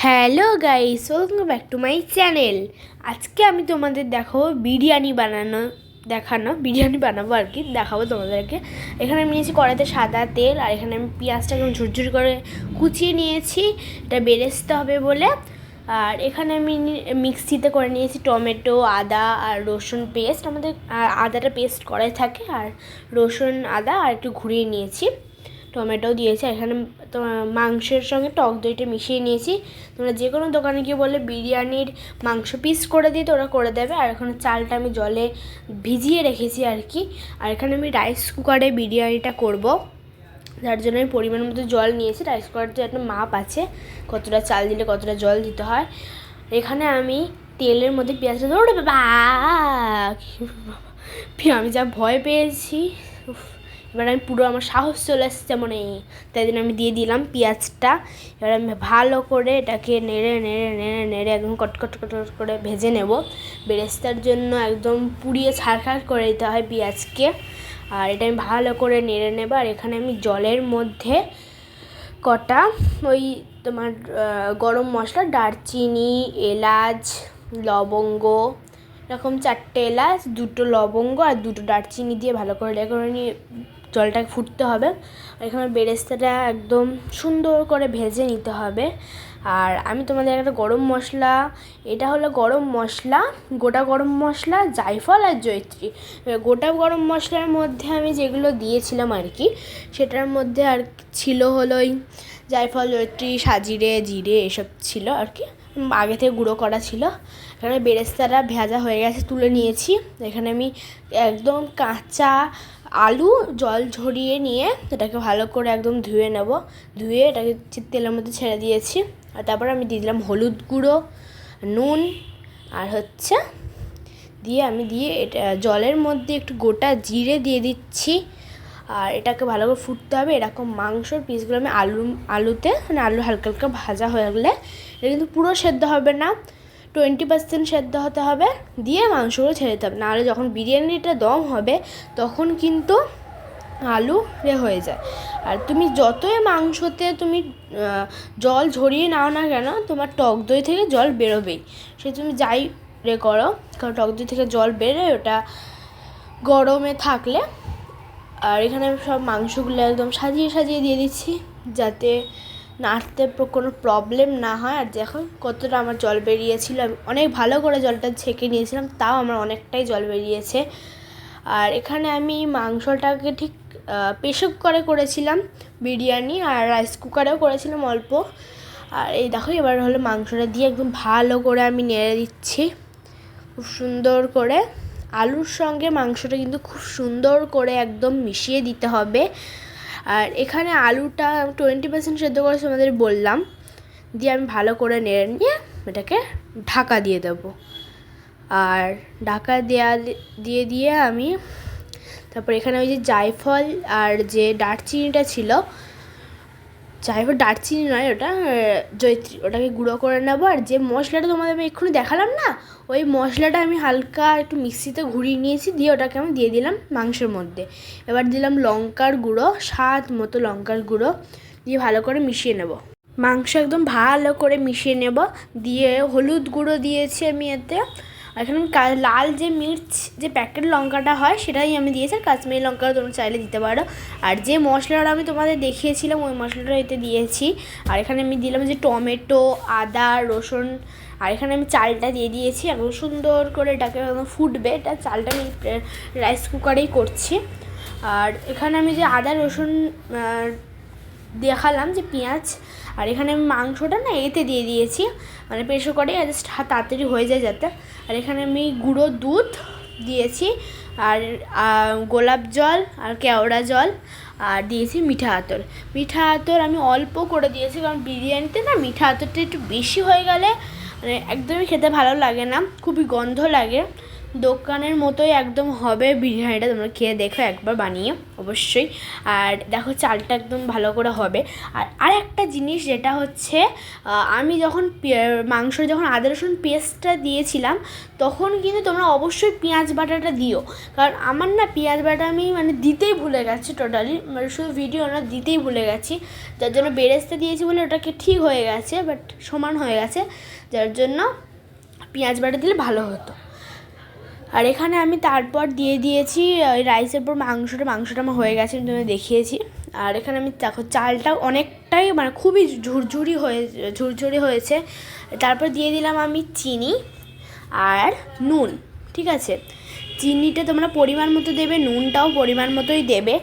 Hello guys, welcome back to my channel. আজকে আমি তোমাদের দেখাবো বিরিয়ানি বানাবো আর কি, দেখাবো তোমাদেরকে। এখানে আমি নিয়েছি কড়াইতে সাদা তেল, আর এখানে আমি পেঁয়াজটা একদম ঝুরঝুর করে কুচিয়ে নিয়েছি, এটা বেরেস্তে হবে বলে। আর এখানে আমি মিক্সিতে করে নিয়েছি টমেটো, আদা আর রসুন পেস্ট। আমাদের আদাটা পেস্ট করাই থাকে, আর রসুন আদা আর একটু ঘুরিয়ে নিয়েছি, টমেটো দিয়েছি। এখানে মাংসের সঙ্গে টক দইটা মিশিয়ে নিয়েছি। তোমরা যে কোনো দোকানে গিয়ে বলে বিরিয়ানির মাংস পিস করে দিতে, ওরা করে দেবে। আর এখানে চালটা আমি জলে ভিজিয়ে রেখেছি আর কি। আর এখানে আমি রাইস কুকারে বিরিয়ানিটা করব, যার জন্য আমি পরিমাণ মতো জল নিয়েছি। রাইস কুকারতে একটা মাপ আছে, কতটা চাল দিলে কতটা জল দিতে হয়। এখানে আমি তেলের মধ্যে পেঁয়াজটা ধরে বাবা, আমি যা ভয় পেয়েছি, এবার আমি পুরো আমার সাহস চলে এসছে মনে, তাই জন্য আমি দিয়ে দিলাম পেঁয়াজটা। এবার আমি ভালো করে এটাকে নেড়ে একদম কটকট করে ভেজে নেব। বেরেস্তার জন্য একদম পুড়িয়ে ছাড়খাড় করে দিতে হয় পেঁয়াজকে। আর এটা আমি ভালো করে নেড়ে নেব। আর এখানে আমি জলের মধ্যে কটা ওই তোমার গরম মশলা, দারচিনি, এলাচ, লবঙ্গ, এরকম 4টে এলাচ, 2টো লবঙ্গ আর 2টো দারচিনি দিয়ে ভালো করে নিয়ে জলটাকে ফুটতে হবে। এখানে বেরেস্তাটা একদম সুন্দর করে ভেজে নিতে হবে। আর আমি তোমাদের একটা গরম মশলা, এটা হলো গরম মশলা, গোটা গরম মশলা, জায়ফল আর জয়িত্রী। গোটা গরম মশলার মধ্যে আমি যেগুলো দিয়েছিলাম আর কি, সেটার মধ্যে আর ছিল হলো ওই জায়ফল, জয়িত্রী, সাজিরে, জিরে এসব ছিল আর কি, আগে থেকে গুঁড়ো করা ছিল। এখানে বেরেস্তাটা ভাজা হয়ে গেছে, তুলে নিয়েছি। এখানে আমি একদম কাঁচা আলু জল ঝরিয়ে নিয়ে এটাকে ভালো করে একদম ধুয়ে নেব। ধুয়ে এটাকে তেলের মধ্যে ছেড়ে দিয়েছি। আর তারপর আমি দিয়ে দিলাম হলুদ গুঁড়ো, নুন, আর দিয়ে এটা জলের মধ্যে একটু গোটা জিরে দিয়ে দিচ্ছি। আর এটাকে ভালো করে ফুটতে হবে। এরকম মাংসর পিসগুলো আমি আলু হালকা হালকা ভাজা হয়ে গেলে, এটা কিন্তু পুরো সেদ্ধ হবে না, 20% সেদ্ধ হতে হবে, দিয়ে মাংসগুলো ছেড়ে দিতে হবে। নাহলে যখন বিরিয়ানিটা দম হবে তখন কিন্তু আলু হয়ে যায়। আর তুমি যতই মাংসতে তুমি জল ঝরিয়ে নাও না কেন, তোমার টক দই থেকে জল বেরোবেই, সে তুমি যাই করো, কারণ টক দই থেকে জল বেরোয় ওটা গরমে থাকলে। আর এখানে আমি সব মাংসগুলো একদম সাজিয়ে দিয়ে দিচ্ছি, যাতে নাড়তে কোনো প্রবলেম না হয়। আর দেখো কতটা আমার জল বেরিয়েছিল, আমি অনেক ভালো করে জলটা ছেঁকে নিয়েছিলাম, তাও আমার অনেকটাই জল বেরিয়েছে। আর এখানে আমি মাংসটাকে ঠিক প্রেসার কুকারে করেছিলাম বিরিয়ানি, আর রাইস কুকারেও করেছিলাম অল্প। আর এই দেখো এবার হলো মাংসটা দিয়ে একদম ভালো করে আমি নেড়ে দিচ্ছি খুব সুন্দর করে। আলুর সঙ্গে মাংসটা কিন্তু খুব সুন্দর করে একদম মিশিয়ে দিতে হবে। আর এখানে আলুটা 20% সেদ্ধ করেছি আমাদের বললাম, দিয়ে আমি ভালো করে নেড়ে নিয়ে এটাকে ঢাকা দিয়ে দেবো। আর ঢাকা দিয়ে আমি তারপর এখানে ওই যে জায়ফল আর যে দারচিনিটা ছিল, জায়ফল দারচিনি নয়, ওটা জয়িত্রী, ওটাকে গুঁড়ো করে নেবো। আর যে মশলাটা তোমাদের আমি এক্ষুনি দেখালাম না, ওই মশলাটা আমি হালকা একটু মিক্সিতে ঘুরিয়ে নিয়েছি, দিয়ে ওটাকে আমি দিয়ে দিলাম মাংসের মধ্যে। এবার দিলাম লঙ্কার গুঁড়ো, স্বাদ মতো লঙ্কার গুঁড়ো, দিয়ে ভালো করে মিশিয়ে নেব। মাংস একদম ভালো করে মিশিয়ে নেব, দিয়ে হলুদ গুঁড়ো দিয়েছি আমি এতে। আর এখানে লাল যে মির্চ, যে প্যাকেট লঙ্কাটা হয় সেটাই আমি দিয়েছি, আর কাশ্মীরি লঙ্কাও তোমরা চাইলে দিতে পারো। আর যে মশলাটা আমি তোমাদের দেখিয়েছিলাম ওই মশলাটা এতে দিয়েছি। আর এখানে আমি দিলাম যে টমেটো, আদা, রসুন। আর এখানে আমি চালটা দিয়ে দিয়েছি, একদম সুন্দর করে এটাকে একদম ফুটবে। এটা চালটা আমি রাইস কুকারেই করছি। আর এখানে আমি যে আদা রসুন দেখালাম, যে পেঁয়াজ, আর এখানে আমি মাংসটা না এতে দিয়ে দিয়েছি, মানে প্রেসার কুকারে জাস্ট তাড়াতাড়ি হয়ে যায় যাতে। আর এখানে আমি গুঁড়ো দুধ দিয়েছি, আর গোলাপ জল আর কেওড়া জল, আর দিয়েছি মিঠা আতর আমি অল্প করে দিয়েছি, কারণ বিরিয়ানিতে না মিঠা আতরটা একটু বেশি হয়ে গেলে মানে একদমই খেতে ভালো লাগে না, খুবই গন্ধ লাগে। দোকানের মতোই একদম হবে বিরিয়ানিটা, তোমরা খেয়ে দেখো একবার বানিয়ে অবশ্যই। আর দেখো চালটা একদম ভালো করে হবে। আর একটা জিনিস যেটা হচ্ছে, আমি যখন মাংস যখন আদা রসুন পেস্টটা দিয়েছিলাম তখন কিন্তু তোমরা অবশ্যই পেঁয়াজ বাটাটা দিও, কারণ আমার না পেঁয়াজ বাটা আমি মানে দিতেই ভুলে গেছি টোটালি, মানে শুধু ভিডিও না দিতেই ভুলে গেছি, যার জন্য বেরেস্তা দিয়েছি বলে ওটাকে ঠিক হয়ে গেছে, বাট সমান হয়ে গেছে, যার জন্য পেঁয়াজ বাটা দিলে ভালো হতো। আর এখানে আমি তারপর দিয়ে দিয়েছি ওই রাইসের পর মাংসটা আমার হয়ে গেছে, আমি তোমায় দেখিয়েছি। আর এখানে আমি দেখো চালটা অনেকটাই মানে খুবই ঝুরঝুরি হয়েছে। তারপর দিয়ে দিলাম আমি চিনি আর নুন, ঠিক আছে। চিনিটা তোমরা পরিমাণ মতো দেবে, নুনটাও পরিমাণ মতোই দেবে,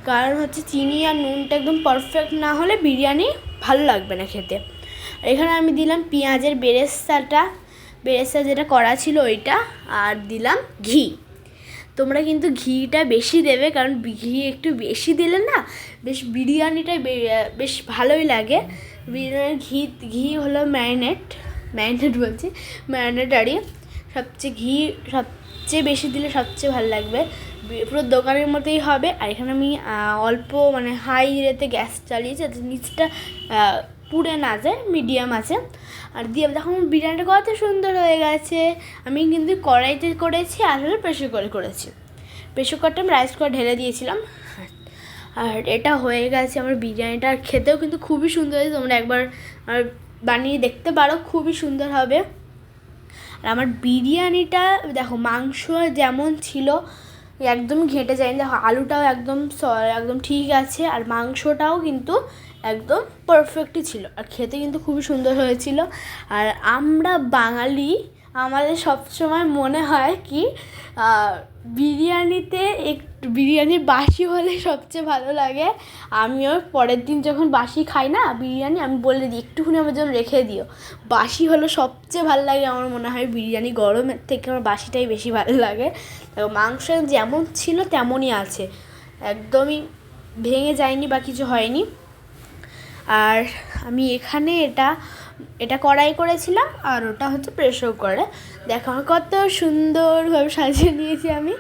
কারণ হচ্ছে চিনি আর নুনটা একদম পারফেক্ট না হলে বিরিয়ানি ভালো লাগবে না খেতে। এখানে আমি দিলাম পেঁয়াজের বেরেস্তা যেটা করা ছিল ওইটা, আর দিলাম ঘি। তোমরা কিন্তু ঘিটা বেশি দেবে, কারণ ঘি একটু বেশি দিলে না বেশ বিরিয়ানিটা বেশ ভালোই লাগে। বিরিয়ানির ঘি হলো ম্যারিনেটারি, সবচেয়ে বেশি দিলে সবচেয়ে ভালো লাগবে, পুরো দোকানের মতোই হবে। আর এখানে আমি অল্প মানে হাই রেতে গ্যাস চালিয়েছি যাতে নিচটা পুড়ে না যায়, মিডিয়াম আছে। আর দিয়ে দেখো বিরিয়ানিটা কত সুন্দর হয়ে গেছে। আমি কিন্তু কড়াইতে করেছি, আসলে প্রেশার কুকারে করেছি। প্রেশার কুকারটা আমি রাইস কুকার ঢেলে দিয়েছিলাম। আর এটা হয়ে গেছে আমার বিরিয়ানিটা, আর খেতেও কিন্তু খুবই সুন্দর হয়েছে, তোমরা একবার বানিয়ে দেখতে পারো, খুবই সুন্দর হবে। আর আমার বিরিয়ানিটা দেখো মাংস যেমন ছিল একদম ঘেঁটে যায়নি, দেখো আলুটাও একদম ঠিক আছে, আর মাংসটাও কিন্তু একদম পারফেক্টই ছিল, আর খেতে কিন্তু খুবই সুন্দর হয়েছিল। আর আমরা বাঙালি, আমাদের সবসময় মনে হয় কি বিরিয়ানি বাসি হলে সবচেয়ে ভালো লাগে। আমিও পরের দিন যখন বাসি খাই না বিরিয়ানি, আমি বলে দিই একটুখানি আমার জন্য রেখে দিও, বাসি হলো সবচেয়ে ভালো লাগে। আমার মনে হয় বিরিয়ানি গরমের থেকে আমার বাসিটাই বেশি ভালো লাগে। মাংস যেমন ছিল তেমনই আছে, একদমই ভেঙে যায়নি বা কিছু হয়নি। আর আমি এখানে এটা কড়াই করেছিলাম, আর ওটা হচ্ছে প্রেশার কুকারে। দেখো আমার কত সুন্দরভাবে সাজিয়ে নিয়েছি আমি।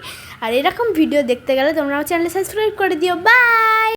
আর এরকম ভিডিও দেখতে গেলে তোমরা আমার চ্যানেল সাবস্ক্রাইব করে দিও। বাই।